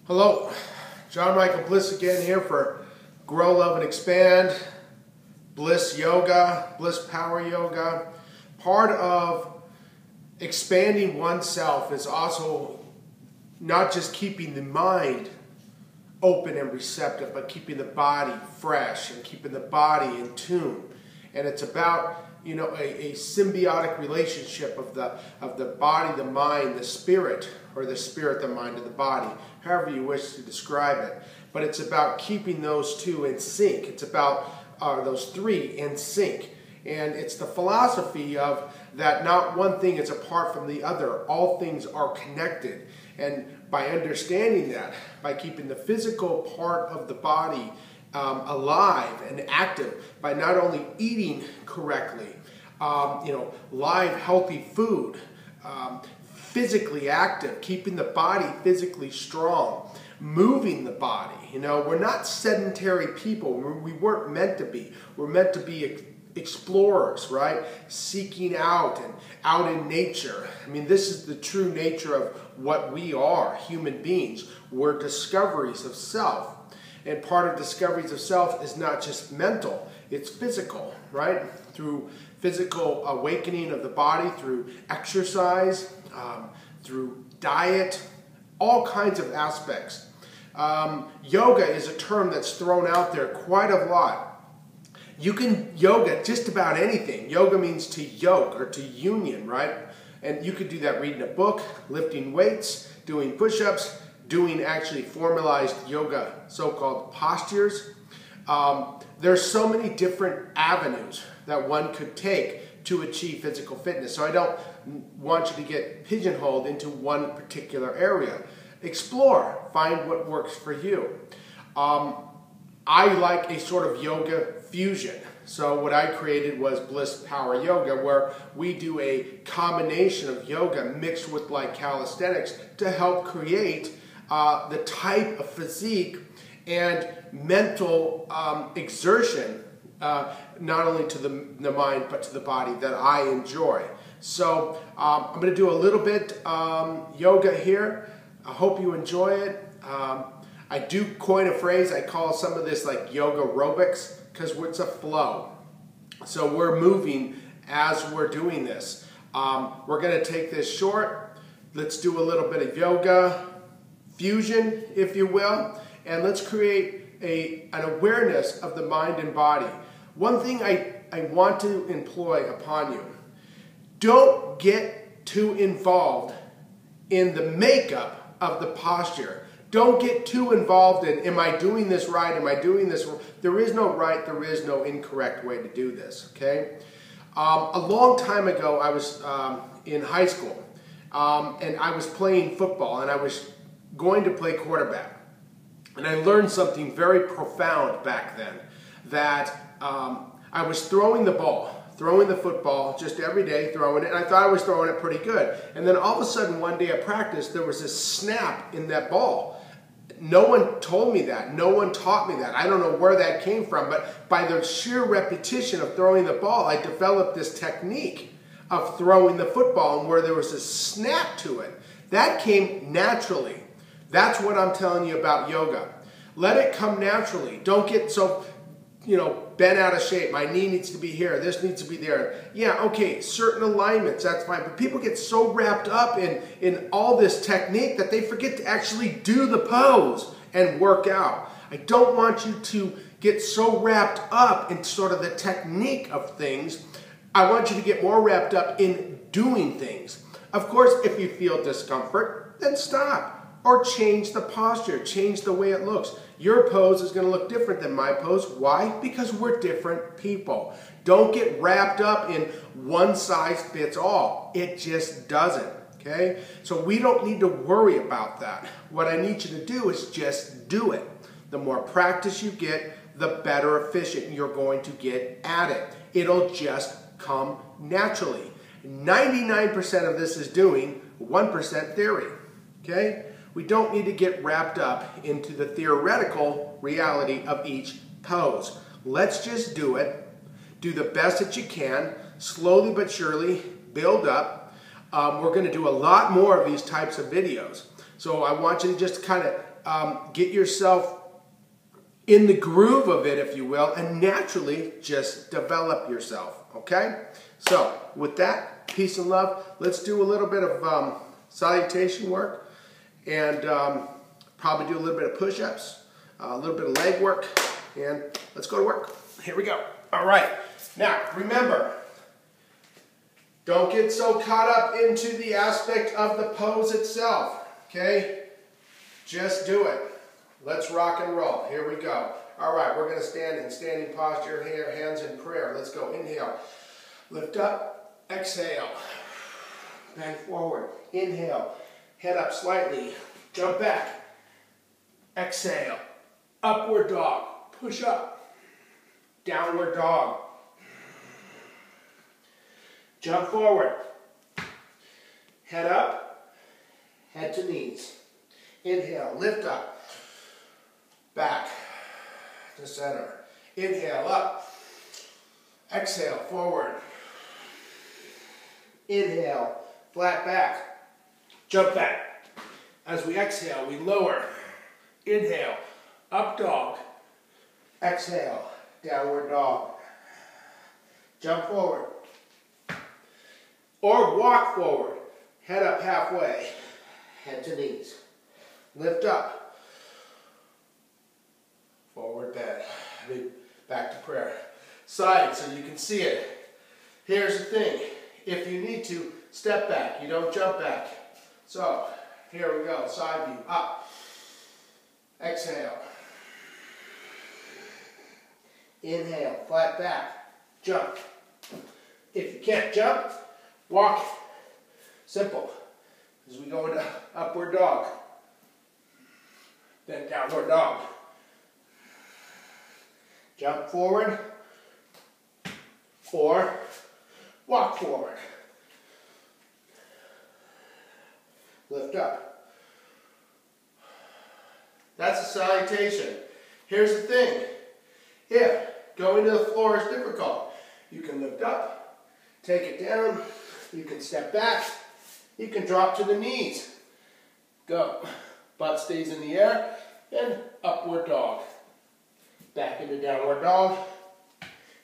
Hello, John Michael Bliss again here for Grow, Love, and Expand, Bliss Yoga, Bliss Power Yoga. Part of expanding oneself is also not just keeping the mind open and receptive, but keeping the body fresh and keeping the body in tune. And it's about, a symbiotic relationship of the body, the mind, the spirit, or the spirit, the mind, and the body, however you wish to describe it. But it's about keeping those two in sync. It's about those three in sync. And it's the philosophy of that not one thing is apart from the other. All things are connected. And by understanding that, by keeping the physical part of the body alive and active, by not only eating correctly, live, healthy food, physically active, keeping the body physically strong, moving the body. We're not sedentary people. We weren't meant to be. We're meant to be explorers, right? Seeking out and out in nature. This is the true nature of what we are, human beings. We're discoveries of self. And part of discoveries of self is not just mental, it's physical, right? Through physical awakening of the body, through exercise, through diet, all kinds of aspects. Yoga is a term that's thrown out there quite a lot. You can yoga just about anything. Yoga means to yoke or to union, right? And you could do that reading a book, lifting weights, doing push-ups, doing actually formalized yoga, so-called postures. There's so many different avenues that one could take to achieve physical fitness. So I don't want you to get pigeonholed into one particular area. Explore, find what works for you. I like a sort of yoga fusion. So what I created was Bliss Power Yoga, where we do a combination of yoga mixed with like calisthenics to help create the type of physique and mental exertion, not only to the mind but to the body, that I enjoy. So I'm going to do a little bit yoga here. I hope you enjoy it. I do coin a phrase. I call some of this like Yogareobics because it's a flow. So we're moving as we're doing this. We're going to take this short. Let's do a little bit of yoga fusion, if you will, and let's create an awareness of the mind and body. One thing I want to employ upon you: don't get too involved in the makeup of the posture. Don't get too involved in, am I doing this right? Am I doing this wrong? There is no right, there is no incorrect way to do this, okay? A long time ago, I was in high school, and I was playing football, and I was going to play quarterback. And I learned something very profound back then, that I was throwing the ball, throwing the football just every day, throwing it, and I thought I was throwing it pretty good. And then all of a sudden, one day at practice, there was this snap in that ball. No one told me that. No one taught me that. I don't know where that came from, but by the sheer repetition of throwing the ball, I developed this technique of throwing the football, and where there was a snap to it. That came naturally. That's what I'm telling you about yoga. Let it come naturally. Don't get so, bent out of shape. My knee needs to be here. This needs to be there. Yeah, okay, certain alignments, that's fine. But people get so wrapped up in all this technique that they forget to actually do the pose and work out. I don't want you to get so wrapped up in sort of the technique of things. I want you to get more wrapped up in doing things. Of course, if you feel discomfort, then stop. Or change the posture, change the way it looks. Your pose is going to look different than my pose. Why? Because we're different people. Don't get wrapped up in one size fits all. It just doesn't, okay? So we don't need to worry about that. What I need you to do is just do it. The more practice you get, the better efficient you're going to get at it. It'll just come naturally. 99% of this is doing, 1% theory, okay? We don't need to get wrapped up into the theoretical reality of each pose. Let's just do it. Do the best that you can. Slowly but surely build up. We're going to do a lot more of these types of videos. So I want you to just kind of get yourself in the groove of it, if you will, and naturally just develop yourself, okay? So with that, peace and love. Let's do a little bit of salutation work and probably do a little bit of push-ups, a little bit of leg work, and let's go to work. Here we go. All right. Now, remember, don't get so caught up into the aspect of the pose itself, okay? Just do it. Let's rock and roll. Here we go. All right, we're going to stand in standing posture here, hands in prayer. Let's go. Inhale. Lift up. Exhale. Bend forward. Inhale. Head up slightly. Jump back. Exhale. Upward dog. Push up. Downward dog. Jump forward. Head up. Head to knees. Inhale. Lift up. Back to center. Inhale. Up. Exhale. Forward. Inhale. Flat back. Jump back. As we exhale, we lower. Inhale. Up dog. Exhale. Downward dog. Jump forward. Or walk forward. Head up halfway. Head to knees. Lift up. Forward bend. Back to prayer. Side so you can see it. Here's the thing. If you need to, step back. You don't jump back. So, here we go. Side view. Up. Exhale. Inhale. Flat back. Jump. If you can't jump, walk. Simple. As we go into upward dog. Then downward dog. Jump forward. Or walk forward. Lift up. That's a salutation. Here's the thing. If going to the floor is difficult, you can lift up, take it down, you can step back, you can drop to the knees. Go. Butt stays in the air, and upward dog. Back into downward dog,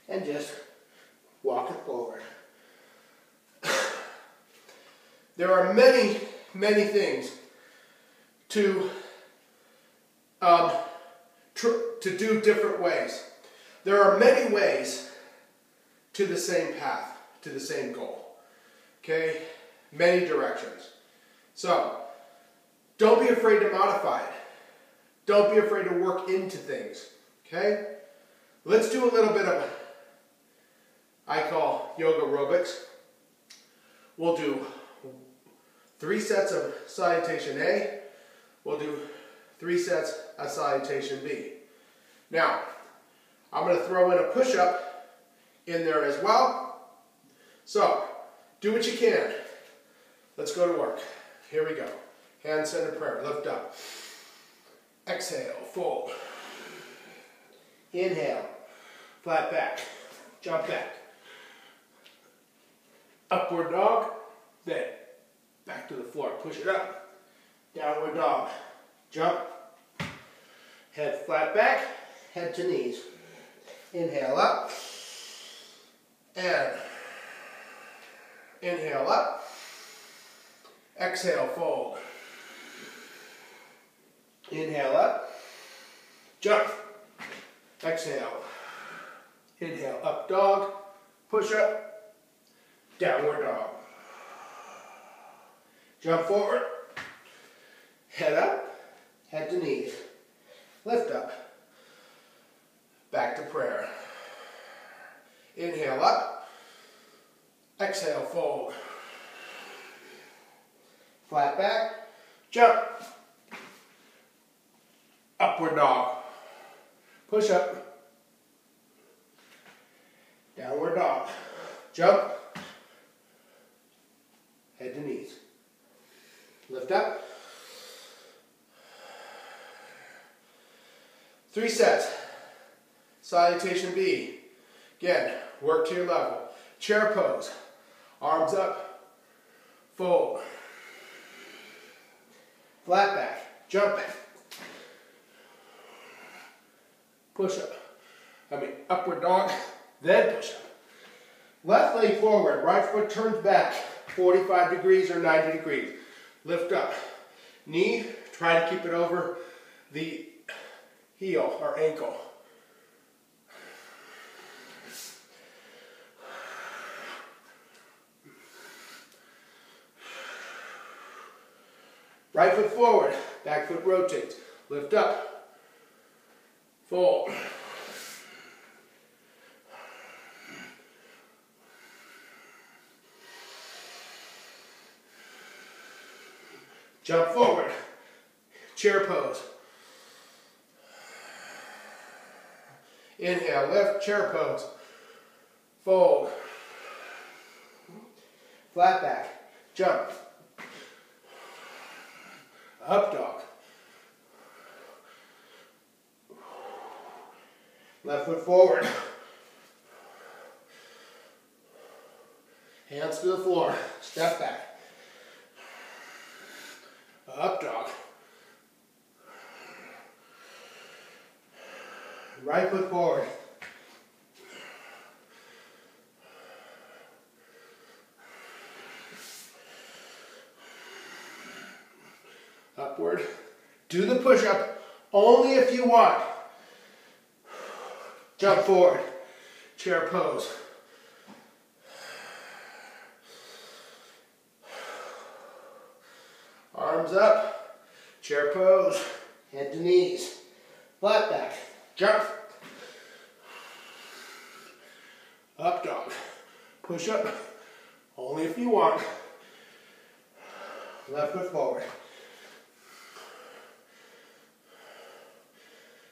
and just walk it forward. There are many, many things to do different ways. There are many ways to the same path, to the same goal. Okay? Many directions. So, don't be afraid to modify it. Don't be afraid to work into things. Okay? Let's do a little bit of, I call Yogareobics. We'll do 3 sets of salutation A. We'll do 3 sets of salutation B. Now, I'm going to throw in a push-up in there as well. So, do what you can. Let's go to work. Here we go. Hand-centered prayer. Lift up. Exhale. Fold. Inhale. Flat back. Jump back. Upward dog. Then back to the floor. Push it up. Downward dog. Jump. Head flat back. Head to knees. Inhale up. And inhale up. Exhale, fold. Inhale up. Jump. Exhale. Inhale, up dog. Push up. Downward dog. Jump forward. Head up. Head to knees. Lift up. Back to prayer. Inhale up. Exhale, fold. Flat back. Jump. Upward dog. Push up. Downward dog. Jump. Head to knees. Lift up. 3 sets. Salutation B. Again, work to your level. Chair pose. Arms up. Fold. flat back, jump back, push up. Upward dog, then push up. Left leg forward, right foot turns back, 45 degrees or 90 degrees. Lift up. Knee, try to keep it over the heel or ankle. Right foot forward, back foot rotates. Lift up, fold. Jump forward, chair pose. Inhale, lift, chair pose. Fold. Flat back, jump. Up dog. Left foot forward. Hands to the floor, step back. Up dog. Right foot forward. Upward. Do the push-up only if you want. Jump forward. Chair pose. Arms up, chair pose, head to knees, flat back, jump, up dog, push up, only if you want, left foot forward,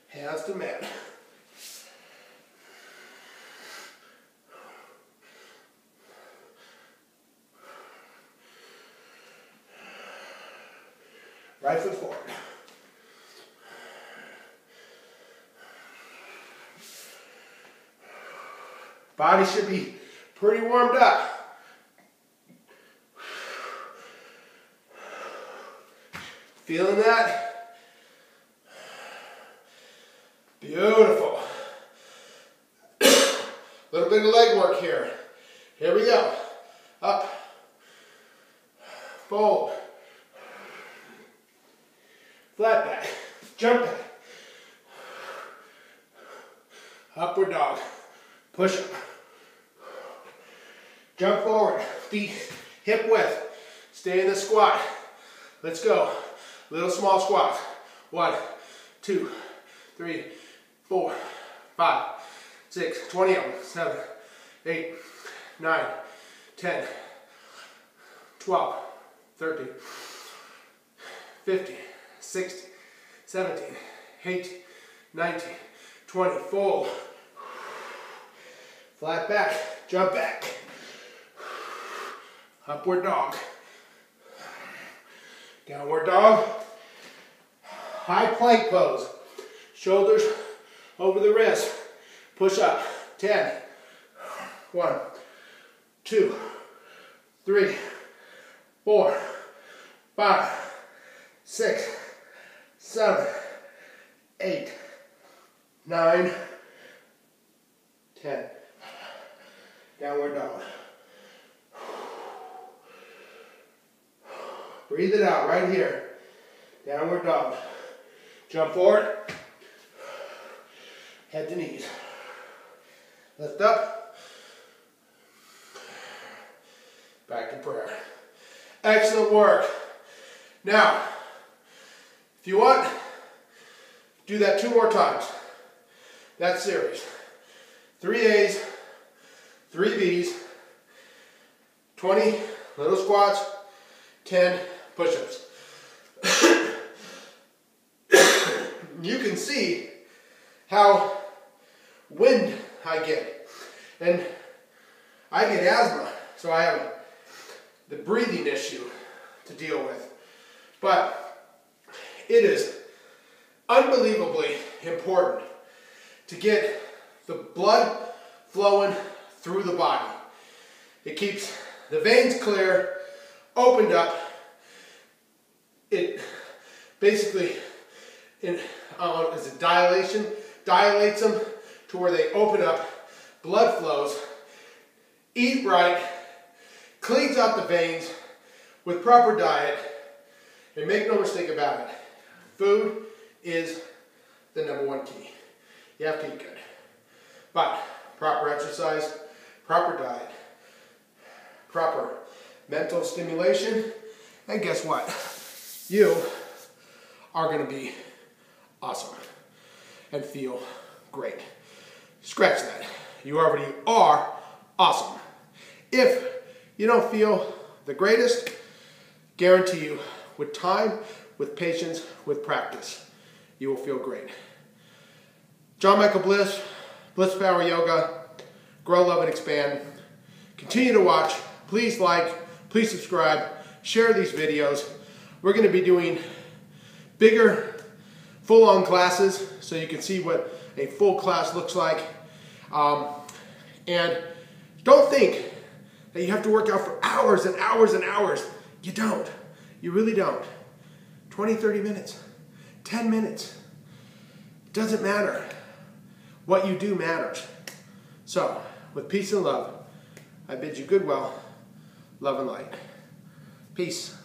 hands to mat. Right foot forward. Body should be pretty warmed up. Feeling that? Beautiful. Little bit of leg work here. Here we go. Up. Fold. Flat back, jump back, upward dog, push up, jump forward, feet hip width, stay in the squat. Let's go. Little small squats. 1, 2, 3, 4, 5, 6, 20 of them, 7, 8, 9, 10, 12, 13, 15, 16, 17, 18, 19, 20, fold. Flat back, jump back. Upward dog. Downward dog. High plank pose. Shoulders over the wrist. Push up. 10. 1, 2, 3, 4, 5, 6, 7, 8, 9, 10. Downward dog. Breathe it out right here. Downward dog. Jump forward. Head to knees. Lift up. Back to prayer. Excellent work. Now, if you want, do that 2 more times. That series. 3 A's, 3 B's, 20 little squats, 10 push-ups. You can see how wind I get. And I get asthma, so I have the breathing issue to deal with. But it is unbelievably important to get the blood flowing through the body. It keeps the veins clear, opened up. It basically, is it dilation? Dilates them to where they open up, blood flows, eat right, cleans out the veins with proper diet, and make no mistake about it, food is the #1 key. You have to eat good. But proper exercise, proper diet, proper mental stimulation, and guess what? You are going to be awesome and feel great. Scratch that. You already are awesome. If you don't feel the greatest, guarantee you, with time, with patience, with practice, you will feel great. John Michael Bliss, Bliss Power Yoga, grow, love, and expand. Continue to watch. Please like, please subscribe, share these videos. We're going to be doing bigger, full-on classes so you can see what a full class looks like. And don't think that you have to work out for hours and hours and hours. You don't. You really don't. 20, 30 minutes, 10 minutes. It doesn't matter. What you do matters. So, with peace and love, I bid you goodwill, love and light. Peace.